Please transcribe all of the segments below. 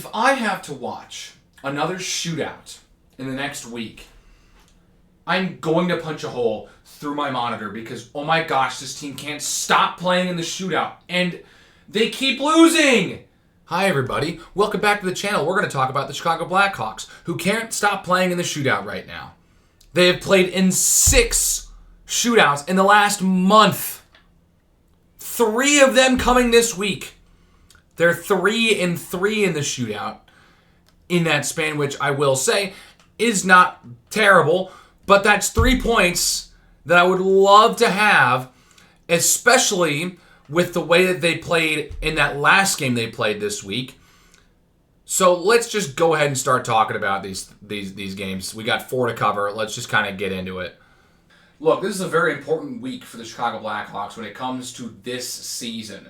If I have to watch another shootout in the next week, I'm going to punch a hole through my monitor because, oh my gosh, this team can't stop playing in the shootout. And they keep losing! Hi, everybody. Welcome back to the channel. We're going to talk about the Chicago Blackhawks, who can't stop playing in the shootout right now. They have played in 6 shootouts in the last month. 3 of them coming this week. They're 3-3 in the shootout in that span, which I will say is not terrible, but that's 3 points that I would love to have, especially with the way that they played in that last game they played this week. So let's just go ahead and start talking about these games. We got 4 to cover. Let's just kind of get into it. Look, this is a very important week for the Chicago Blackhawks when it comes to this season.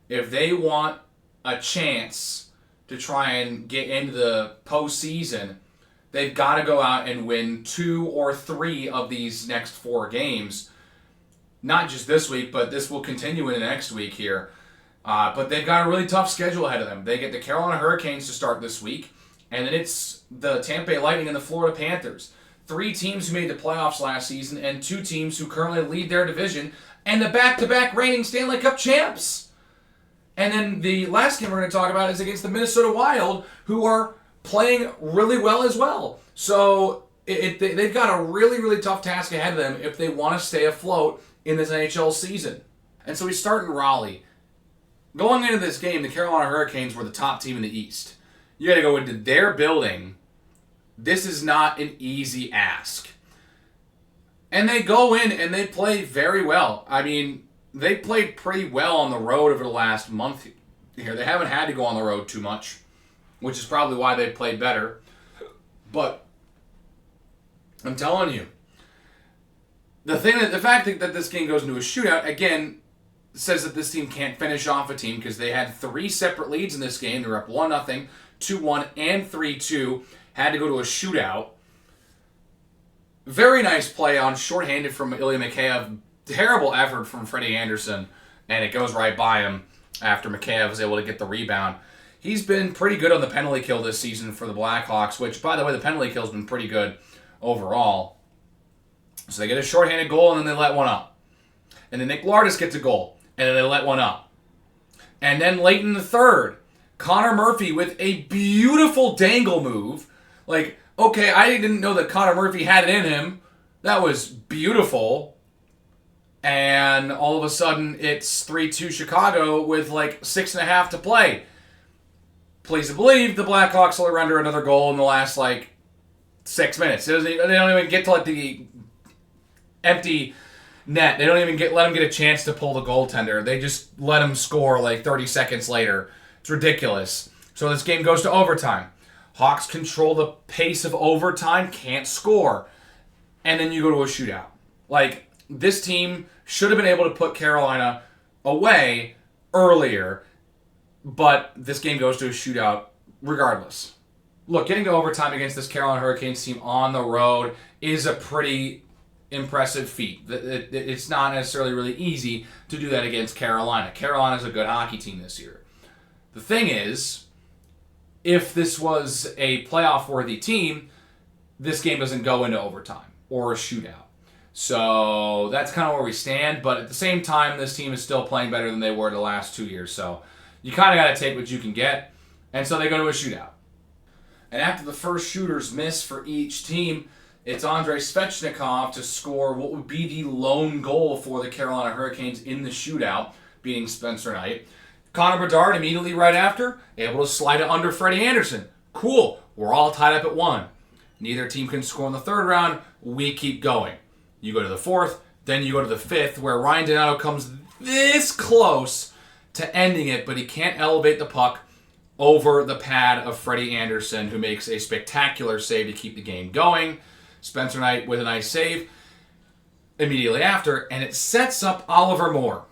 If they want a chance to try and get into the postseason, they've got to go out and win 2 or 3 of these next 4 games. Not just this week, but this will continue in the next week here. But they've got a really tough schedule ahead of them. They get the Carolina Hurricanes to start this week, and then it's the Tampa Bay Lightning and the Florida Panthers. 3 teams who made the playoffs last season, and 2 teams who currently lead their division, and the back-to-back reigning Stanley Cup champs. And then the last game we're going to talk about is against the Minnesota Wild, who are playing really well as well. So they've got a really, really tough task ahead of them if they want to stay afloat in this NHL season. And so we start in Raleigh. Going into this game, the Carolina Hurricanes were the top team in the East. You got to go into their building. This is not an easy ask. And they go in and they play very well. I mean, they played pretty well on the road over the last month here. They haven't had to go on the road too much, which is probably why they played better. But I'm telling you, the fact that this game goes into a shootout, again, says that this team can't finish off a team because they had 3 separate leads in this game. They were up 1-0, 2-1, and 3-2. Had to go to a shootout. Very nice play on shorthanded from Ilya Mikheyev. Terrible effort from Freddie Anderson, and it goes right by him after Mikheyev was able to get the rebound. He's been pretty good on the penalty kill this season for the Blackhawks, which, by the way, the penalty kill's been pretty good overall. So they get a shorthanded goal, and then they let one up. And then Nick Lardis gets a goal, and then they let one up. And then late in the third, Connor Murphy with a beautiful dangle move. Like, okay, I didn't know that Connor Murphy had it in him. That was beautiful. And all of a sudden, it's 3-2 Chicago with like 6.5 to play. Please believe the Blackhawks will render another goal in the last 6 minutes. They don't even get to the empty net. They don't even let him get a chance to pull the goaltender. They just let him score 30 seconds later. It's ridiculous. So this game goes to overtime. Hawks control the pace of overtime, can't score. And then you go to a shootout. This team should have been able to put Carolina away earlier, but this game goes to a shootout regardless. Look, getting to overtime against this Carolina Hurricanes team on the road is a pretty impressive feat. It's not necessarily really easy to do that against Carolina. Carolina's a good hockey team this year. The thing is, if this was a playoff-worthy team, this game doesn't go into overtime or a shootout. So that's kind of where we stand, but at the same time, this team is still playing better than they were the last 2 years, so you kind of got to take what you can get, and so they go to a shootout. And after the first shooter's miss for each team, it's Andrei Svechnikov to score what would be the lone goal for the Carolina Hurricanes in the shootout, beating Spencer Knight. Connor Bedard immediately right after, able to slide it under Freddie Anderson. Cool, we're all tied up at 1. Neither team can score in the third round, we keep going. You go to the 4th, then you go to the 5th, where Ryan Donato comes this close to ending it, but he can't elevate the puck over the pad of Freddie Anderson, who makes a spectacular save to keep the game going. Spencer Knight with a nice save immediately after, and it sets up Oliver Moore.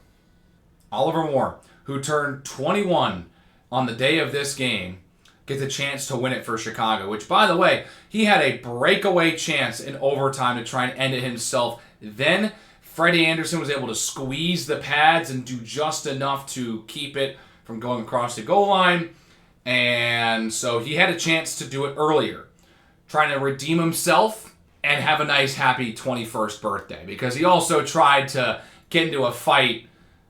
Oliver Moore, who turned 21 on the day of this game, gets a chance to win it for Chicago, which, by the way, he had a breakaway chance in overtime to try and end it himself. Then Freddie Anderson was able to squeeze the pads and do just enough to keep it from going across the goal line. And so he had a chance to do it earlier, trying to redeem himself and have a nice, happy 21st birthday. Because he also tried to get into a fight.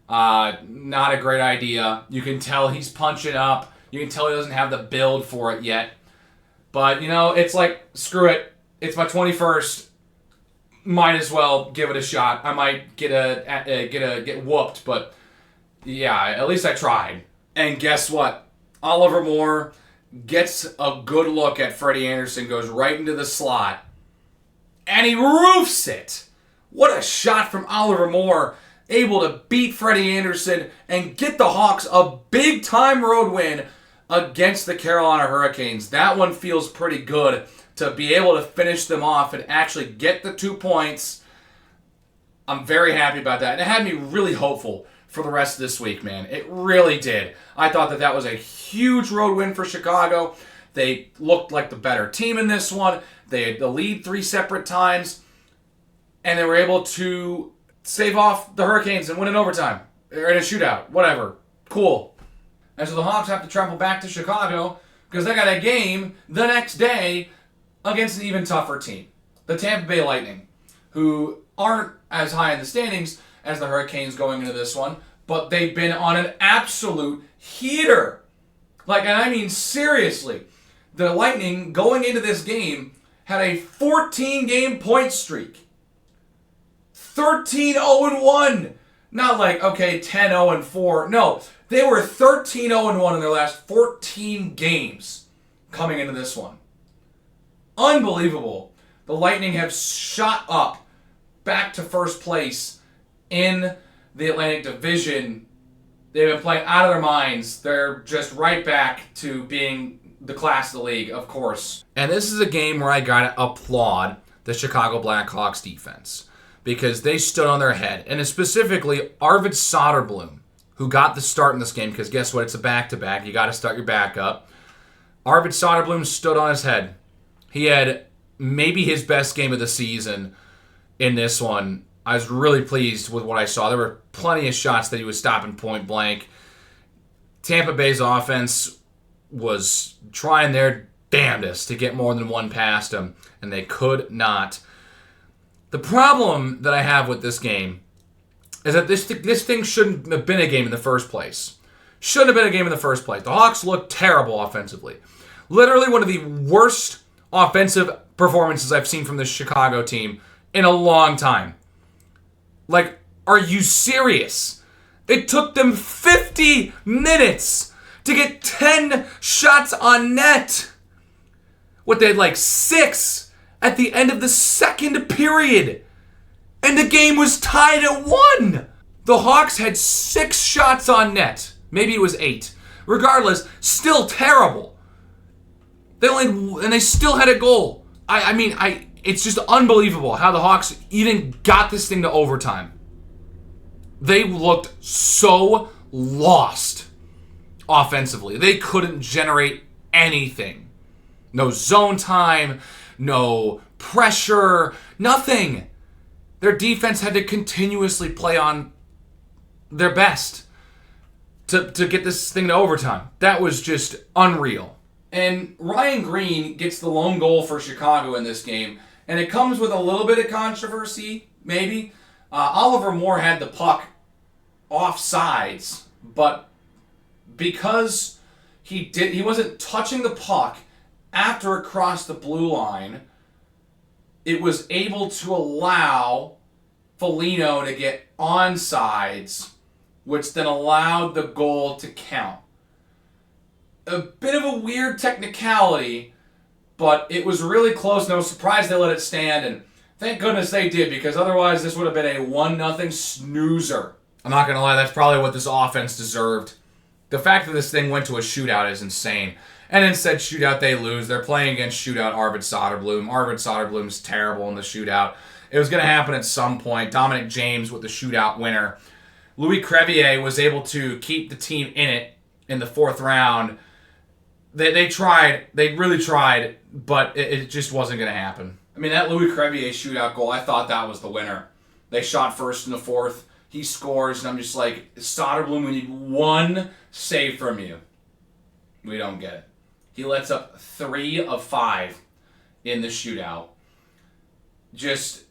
Not a great idea. You can tell he's punching up. You can tell he doesn't have the build for it yet. But, it's like, screw it. It's my 21st. Might as well give it a shot. I might get whooped, but yeah, at least I tried. And guess what? Oliver Moore gets a good look at Freddie Anderson, goes right into the slot, and he roofs it. What a shot from Oliver Moore, able to beat Freddie Anderson and get the Hawks a big-time road win against the Carolina Hurricanes. That one feels pretty good to be able to finish them off and actually get the 2 points. I'm very happy about that. And it had me really hopeful for the rest of this week, man. It really did. I thought that was a huge road win for Chicago. They looked like the better team in this one. They had the lead 3 separate times. And they were able to save off the Hurricanes and win in overtime. Or in a shootout. Whatever. Cool. And so the Hawks have to travel back to Chicago because they got a game the next day against an even tougher team. The Tampa Bay Lightning, who aren't as high in the standings as the Hurricanes going into this one, but they've been on an absolute heater. And I mean seriously. The Lightning, going into this game, had a 14-game point streak. 13-0-1. Not like, 10-0-4. No, they were 13-0-1 in their last 14 games coming into this one. Unbelievable. The Lightning have shot up back to first place in the Atlantic Division. They've been playing out of their minds. They're just right back to being the class of the league, of course. And this is a game where I gotta applaud the Chicago Blackhawks defense because they stood on their head. And specifically, Arvid Soderblom, who got the start in this game, because guess what? It's a back-to-back. You gotta start your backup. Arvid Soderblom stood on his head. He had maybe his best game of the season in this one. I was really pleased with what I saw. There were plenty of shots that he was stopping point blank. Tampa Bay's offense was trying their damnedest to get more than one past him, and they could not. The problem that I have with this game is that this thing shouldn't have been a game in the first place. Shouldn't have been a game in the first place. The Hawks looked terrible offensively. Literally one of the worst offensive performances I've seen from the Chicago team in a long time. Are you serious? It took them 50 minutes to get 10 shots on net. They had 6 at the end of the second period. And the game was tied at 1. The Hawks had 6 shots on net. Maybe it was 8. Regardless, still terrible. They still had a goal. It's just unbelievable how the Hawks even got this thing to overtime. They looked so lost offensively. They couldn't generate anything. No zone time, no pressure, nothing. Their defense had to continuously play on their best to get this thing to overtime. That was just unreal. And Ryan Green gets the lone goal for Chicago in this game. And it comes with a little bit of controversy, maybe. Oliver Moore had the puck off sides, but because he wasn't touching the puck after it crossed the blue line, it was able to allow Foligno to get onsides, which then allowed the goal to count. A bit of a weird technicality, but it was really close. No surprise they let it stand, and thank goodness they did, because otherwise this would have been a 1-0 snoozer. I'm not going to lie, that's probably what this offense deserved. The fact that this thing went to a shootout is insane. And instead, shootout, they lose. They're playing against shootout Arvid Soderblom. Arvid Soderblom's terrible in the shootout. It was going to happen at some point. Dominic James with the shootout winner. Louis Crevier was able to keep the team in it in the 4th round. They tried. They really tried, but it just wasn't going to happen. That Louis Crevier shootout goal, I thought that was the winner. They shot first in the 4th. He scores, and I'm just like, Soderblom, we need one save from you. We don't get it. He lets up 3 of 5 in the shootout. Just,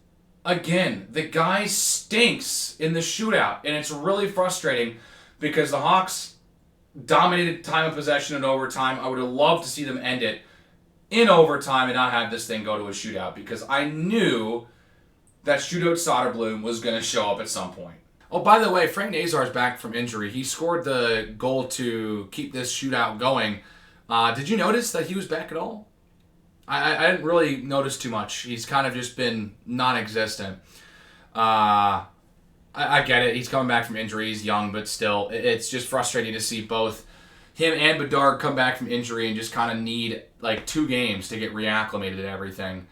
again, the guy stinks in the shootout, and it's really frustrating because the Hawks dominated time of possession in overtime. I would have loved to see them end it in overtime and not have this thing go to a shootout because I knew that Shootout Soderblom was going to show up at some point. Oh, by the way, Frank Nazar's back from injury. He scored the goal to keep this shootout going. Did you notice that he was back at all? I didn't really notice too much. He's kind of just been non-existent. I get it. He's coming back from injury. He's young, but still, it's just frustrating to see both him and Bedard come back from injury and just kind of need like 2 games to get reacclimated to everything.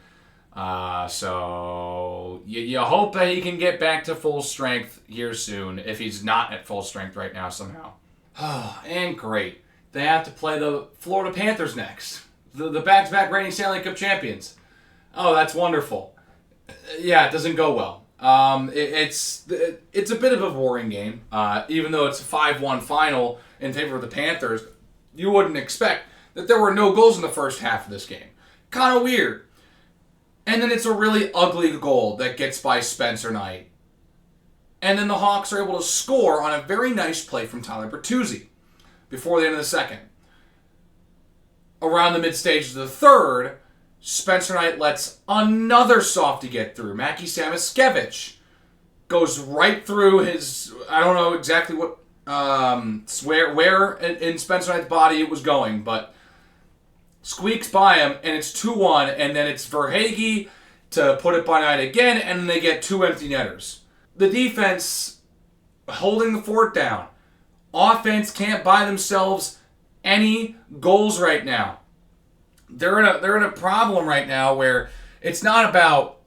So you hope that he can get back to full strength here soon if he's not at full strength right now somehow. And great. They have to play the Florida Panthers next. The back-to-back reigning Stanley Cup champions. Oh, that's wonderful. Yeah, it doesn't go well. It's a bit of a boring game. Even though it's a 5-1 final in favor of the Panthers, you wouldn't expect that there were no goals in the first half of this game. Kind of weird. And then it's a really ugly goal that gets by Spencer Knight. And then the Hawks are able to score on a very nice play from Tyler Bertuzzi before the end of the second. Around the mid-stage of the third, Spencer Knight lets another softie get through. Mackie Samoskevich goes right through his, I don't know exactly what, where in Spencer Knight's body it was going, but squeaks by him, and it's 2-1, and then it's Verhaeghe to put it by Knight again, and then they get 2 empty netters. The defense holding the fort down. Offense can't buy themselves any goals right now. They're in a problem right now where it's not about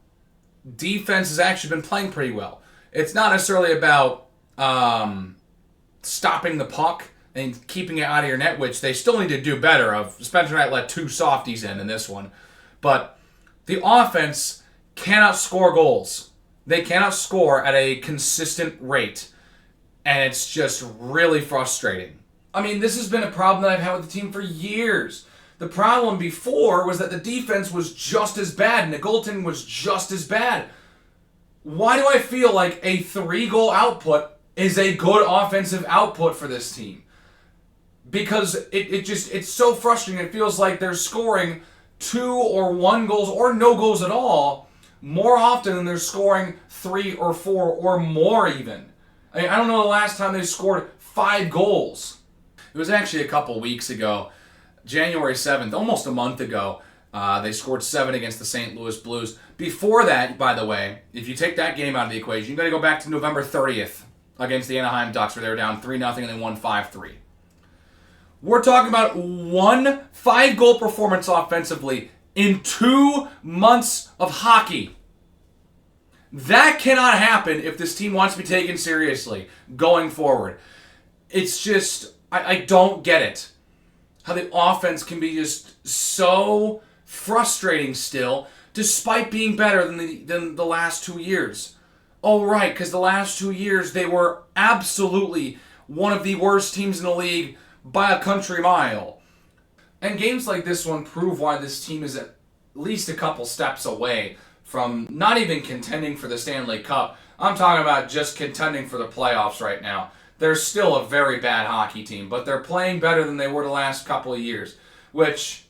defense has actually been playing pretty well. It's not necessarily about stopping the puck and keeping it out of your net, which they still need to do better of. Spencer Knight let 2 softies in this one. But the offense cannot score goals. They cannot score at a consistent rate. And it's just really frustrating. I mean, this has been a problem that I've had with the team for years. The problem before was that the defense was just as bad and the goaltending was just as bad. Why do I feel like a 3-goal output is a good offensive output for this team? Because it's so frustrating. It feels like they're scoring 2 or 1 goals or no goals at all more often than they're scoring 3 or 4 or more even. I mean, I don't know the last time they scored 5 goals. It was actually a couple weeks ago, January 7th, almost a month ago. They scored 7 against the St. Louis Blues. Before that, by the way, if you take that game out of the equation, you got to go back to November 30th against the Anaheim Ducks, where they were down 3-0 and they won 5-3. We're talking about 1 5-goal performance offensively in 2 months of hockey. That cannot happen if this team wants to be taken seriously going forward. It's just, I don't get it. How the offense can be just so frustrating still, despite being better than the last 2 years. Oh, right, because the last 2 years they were absolutely one of the worst teams in the league by a country mile. And games like this one prove why this team is at least a couple steps away from not even contending for the Stanley Cup. I'm talking about just contending for the playoffs right now. They're still a very bad hockey team, but they're playing better than they were the last couple of years, which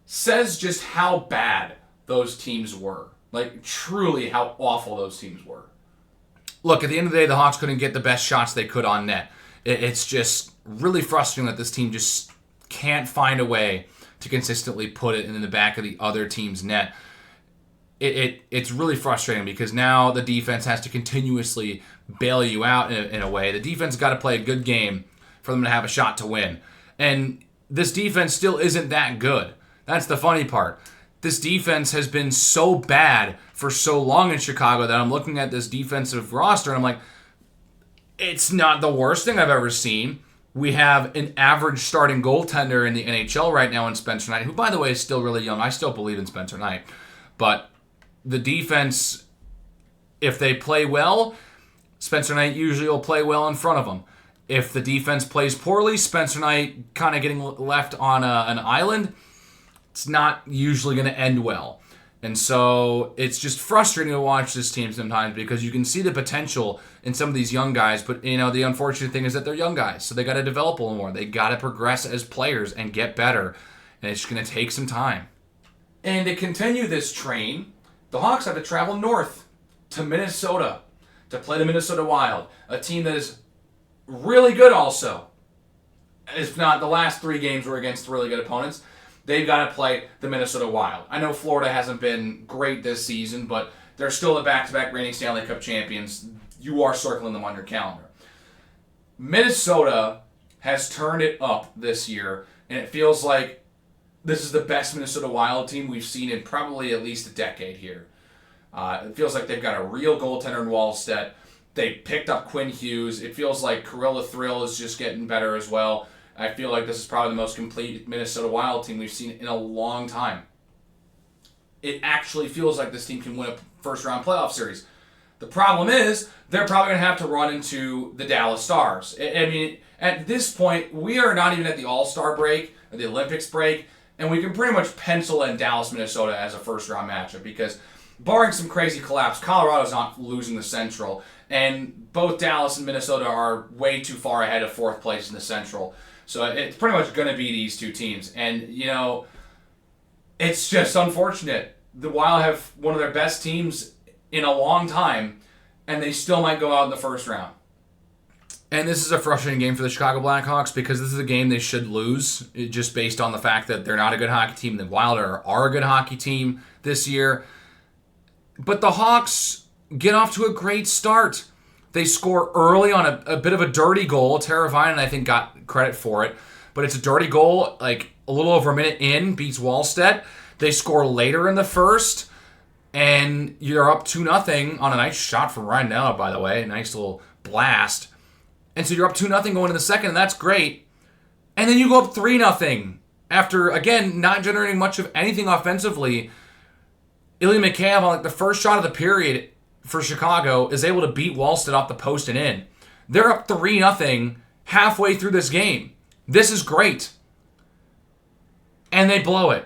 says just how bad those teams were. Like, truly how awful those teams were. Look, at the end of the day, the Hawks couldn't get the best shots they could on net. It's just really frustrating that this team just can't find a way to consistently put it in the back of the other team's net. It's really frustrating because now the defense has to continuously bail you out in a way. The defense got to play a good game for them to have a shot to win. And this defense still isn't that good. That's the funny part. This defense has been so bad for so long in Chicago that I'm looking at this defensive roster and I'm like, it's not the worst thing I've ever seen. We have an average starting goaltender in the NHL right now in Spencer Knight, who, by the way, is still really young. I still believe in Spencer Knight. But the defense, if they play well, Spencer Knight usually will play well in front of them. If the defense plays poorly, Spencer Knight kind of getting left on an island, it's not usually going to end well. And so it's just frustrating to watch this team sometimes because you can see the potential in some of these young guys. But, the unfortunate thing is that they're young guys. So they got to develop a little more. They got to progress as players and get better. And it's going to take some time. And to continue this train, the Hawks have to travel north to Minnesota to play the Minnesota Wild, a team that is really good also. If not, the last 3 games were against really good opponents. They've got to play the Minnesota Wild. I know Florida hasn't been great this season, but they're still the back-to-back reigning Stanley Cup champions. You are circling them on your calendar. Minnesota has turned it up this year, and it feels like this is the best Minnesota Wild team we've seen in probably at least a decade here. It feels like they've got a real goaltender in Wallstedt. They picked up Quinn Hughes. It feels like Kirill Thrill is just getting better as well. I feel like this is probably the most complete Minnesota Wild team we've seen in a long time. It actually feels like this team can win a first-round playoff series. The problem is they're probably going to have to run into the Dallas Stars. I mean, at this point, we are not even at the All-Star break or the Olympics break, and we can pretty much pencil in Dallas, Minnesota as a first-round matchup because barring some crazy collapse, Colorado's not losing the Central, and both Dallas and Minnesota are way too far ahead of 4th place in the Central. So it's pretty much going to be these 2 teams. And, it's just unfortunate. The Wild have one of their best teams in a long time, and they still might go out in the first round. And this is a frustrating game for the Chicago Blackhawks because this is a game they should lose just based on the fact that they're not a good hockey team. The Wild are a good hockey team this year. But the Hawks get off to a great start. They score early on a bit of a dirty goal. Teravainen, I think, got credit for it. But it's a dirty goal, like a little over a minute in, beats Wallstedt. They score later in the first, and you're up 2-0 on a nice shot from Ryan Nella, by the way. Nice little blast. And so you're up 2-0 going into the second, and that's great. And then you go up 3-0 after, again, not generating much of anything offensively. Ilya Mikheyev, on the first shot of the period for Chicago, is able to beat Wallstedt off the post and in. They're up 3-0 halfway through this game. This is great. And they blow it.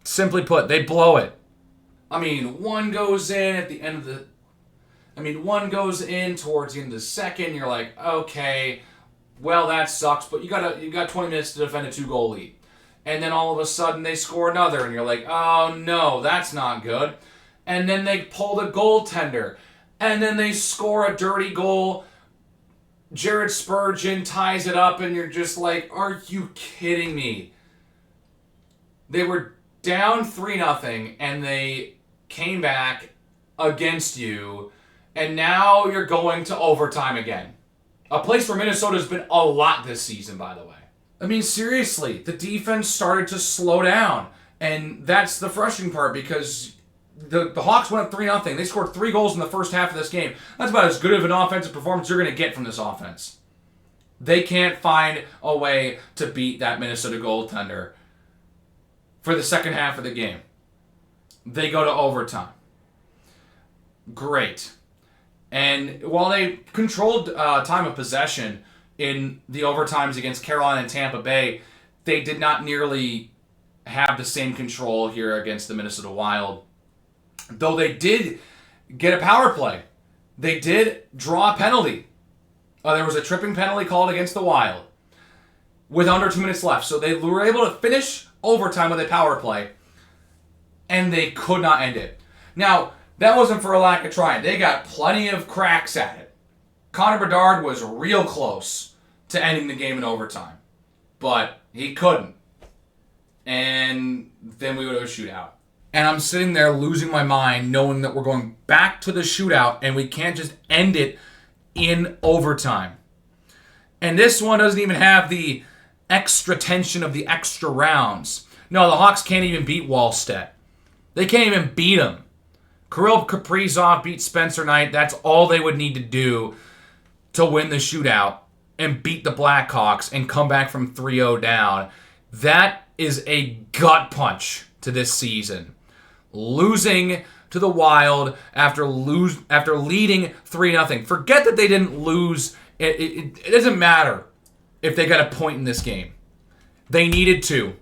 Simply put, they blow it. One goes in at the end of the... one goes in towards the end of the second. You're like, okay, well, that sucks, but you got 20 minutes to defend a 2-goal lead. And then all of a sudden they score another, and you're like, oh no, that's not good. And then they pull the goaltender. And then they score a dirty goal. Jared Spurgeon ties it up, and you're just like, are you kidding me? They were down 3-0, and they came back against you, and now you're going to overtime again. A place where Minnesota's been a lot this season, by the way. Seriously, the defense started to slow down, and that's the frustrating part because the Hawks went up 3-0. They scored 3 goals in the first half of this game. That's about as good of an offensive performance you're going to get from this offense. They can't find a way to beat that Minnesota goaltender for the second half of the game. They go to overtime. Great. And while they controlled time of possession in the overtimes against Carolina and Tampa Bay, they did not nearly have the same control here against the Minnesota Wild. Though they did get a power play. They did draw a penalty. There was a tripping penalty called against the Wild with under 2 minutes left. So they were able to finish overtime with a power play, and they could not end it. Now, that wasn't for a lack of trying. They got plenty of cracks at it. Connor Bedard was real close to ending the game in overtime, but he couldn't. And then we would have a shootout. And I'm sitting there losing my mind knowing that we're going back to the shootout and we can't just end it in overtime. And this one doesn't even have the extra tension of the extra rounds. No, the Hawks can't even beat Wallstedt. They can't even beat him. Kirill Kaprizov beat Spencer Knight. That's all they would need to do to win the shootout and beat the Blackhawks and come back from 3-0 down. That is a gut punch to this season. Losing to the Wild after leading 3-0. Forget that they didn't lose It doesn't matter if they got a point in this game. They needed to.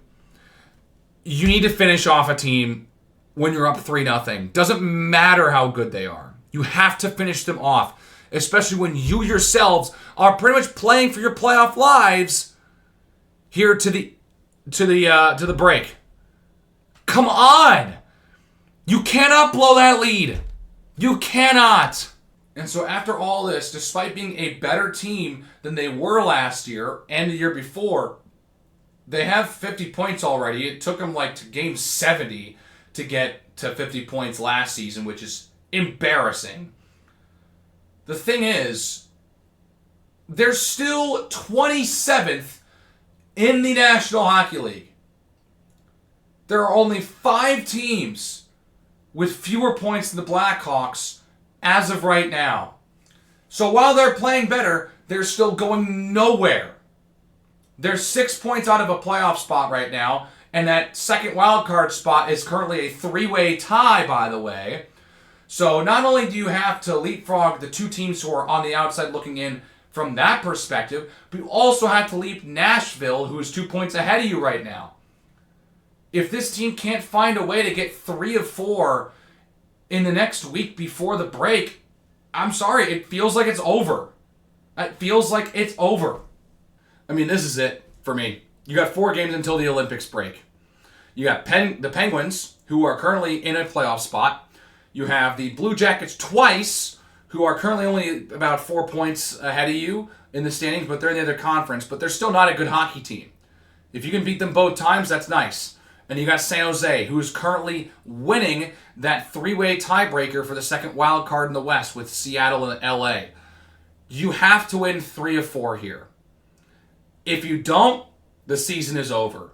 You need to finish off a team when you're up 3-0. Doesn't matter how good they are. You have to finish them off, especially when you yourselves are pretty much playing for your playoff lives here to the break. Come on! You cannot blow that lead. You cannot. And so after all this, despite being a better team than they were last year and the year before, they have 50 points already. It took them to game 70 to get to 50 points last season, which is embarrassing. The thing is, they're still 27th in the National Hockey League. There are only 5 teams with fewer points than the Blackhawks as of right now. So while they're playing better, they're still going nowhere. They're 6 points out of a playoff spot right now, and that second wildcard spot is currently a 3-way tie, by the way. So not only do you have to leapfrog the 2 teams who are on the outside looking in from that perspective, but you also have to leap Nashville, who is 2 points ahead of you right now. If this team can't find a way to get 3 of 4 in the next week before the break, I'm sorry, it feels like it's over. It feels like it's over. I mean, this is it for me. You got 4 games until the Olympics break. You got the Penguins, who are currently in a playoff spot. You have the Blue Jackets twice, who are currently only about 4 points ahead of you in the standings, but they're in the other conference. But they're still not a good hockey team. If you can beat them both times, that's nice. And you got San Jose, who is currently winning that 3-way tiebreaker for the second wild card in the West with Seattle and LA. You have to win 3 of 4 here. If you don't, the season is over.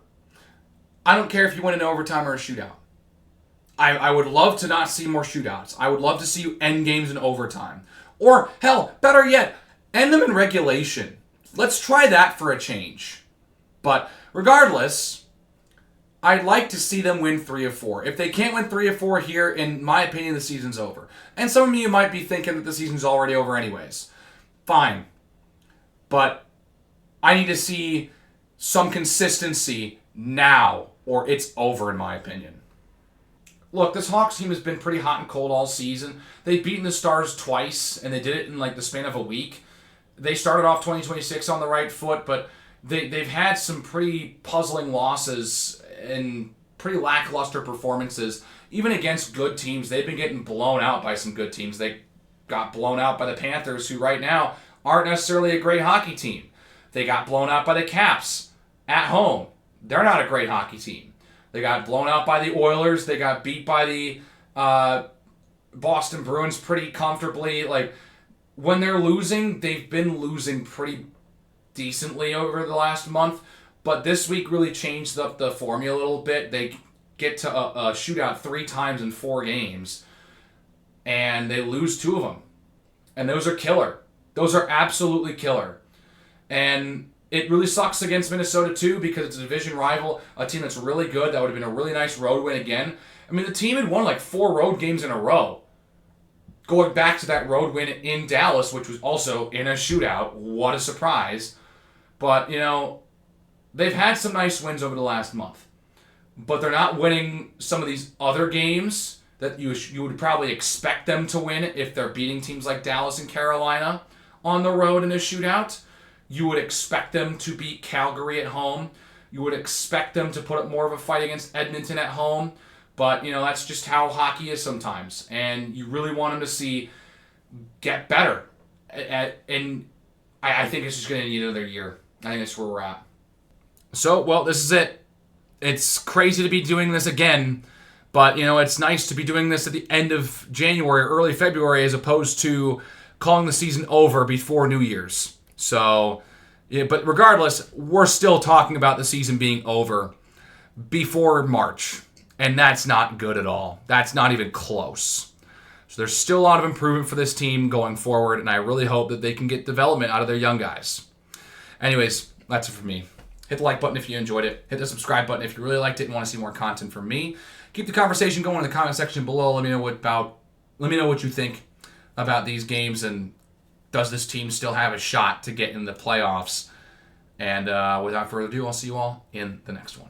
I don't care if you win in overtime or a shootout. I would love to not see more shootouts. I would love to see you end games in overtime. Or, hell, better yet, end them in regulation. Let's try that for a change. But regardless, I'd like to see them win 3 of 4. If they can't win 3 of 4 here, in my opinion, the season's over. And some of you might be thinking that the season's already over anyways. Fine. But I need to see some consistency now, or it's over in my opinion. Look, this Hawks team has been pretty hot and cold all season. They've beaten the Stars twice, and they did it in the span of a week. They started off 2026 on the right foot, but they've had some pretty puzzling losses and pretty lackluster performances. Even against good teams, they've been getting blown out by some good teams. They got blown out by the Panthers, who right now aren't necessarily a great hockey team. They got blown out by the Caps at home. They're not a great hockey team. They got blown out by the Oilers. They got beat by the Boston Bruins pretty comfortably. When they're losing, they've been losing pretty decently over the last month. But this week really changed up the formula a little bit. They get to a shootout 3 times in 4 games, and they lose 2 of them. And those are killer. Those are absolutely killer. And it really sucks against Minnesota, too, because it's a division rival, a team that's really good. That would have been a really nice road win again. I mean, the team had won 4 road games in a row. Going back to that road win in Dallas, which was also in a shootout. What a surprise. But, they've had some nice wins over the last month. But they're not winning some of these other games that you would probably expect them to win if they're beating teams like Dallas and Carolina on the road in a shootout. You would expect them to beat Calgary at home. You would expect them to put up more of a fight against Edmonton at home. But, that's just how hockey is sometimes. And you really want them to get better. And I think it's just going to need another year. I think that's where we're at. So, well, this is it. It's crazy to be doing this again. But, it's nice to be doing this at the end of January, early February, as opposed to calling the season over before New Year's. So, yeah, but regardless, we're still talking about the season being over before March. And that's not good at all. That's not even close. So there's still a lot of improvement for this team going forward, and I really hope that they can get development out of their young guys. Anyways, that's it for me. Hit the like button if you enjoyed it. Hit the subscribe button if you really liked it and want to see more content from me. Keep the conversation going in the comment section below. Let me know what you think about these games, and does this team still have a shot to get in the playoffs? And without further ado, I'll see you all in the next one.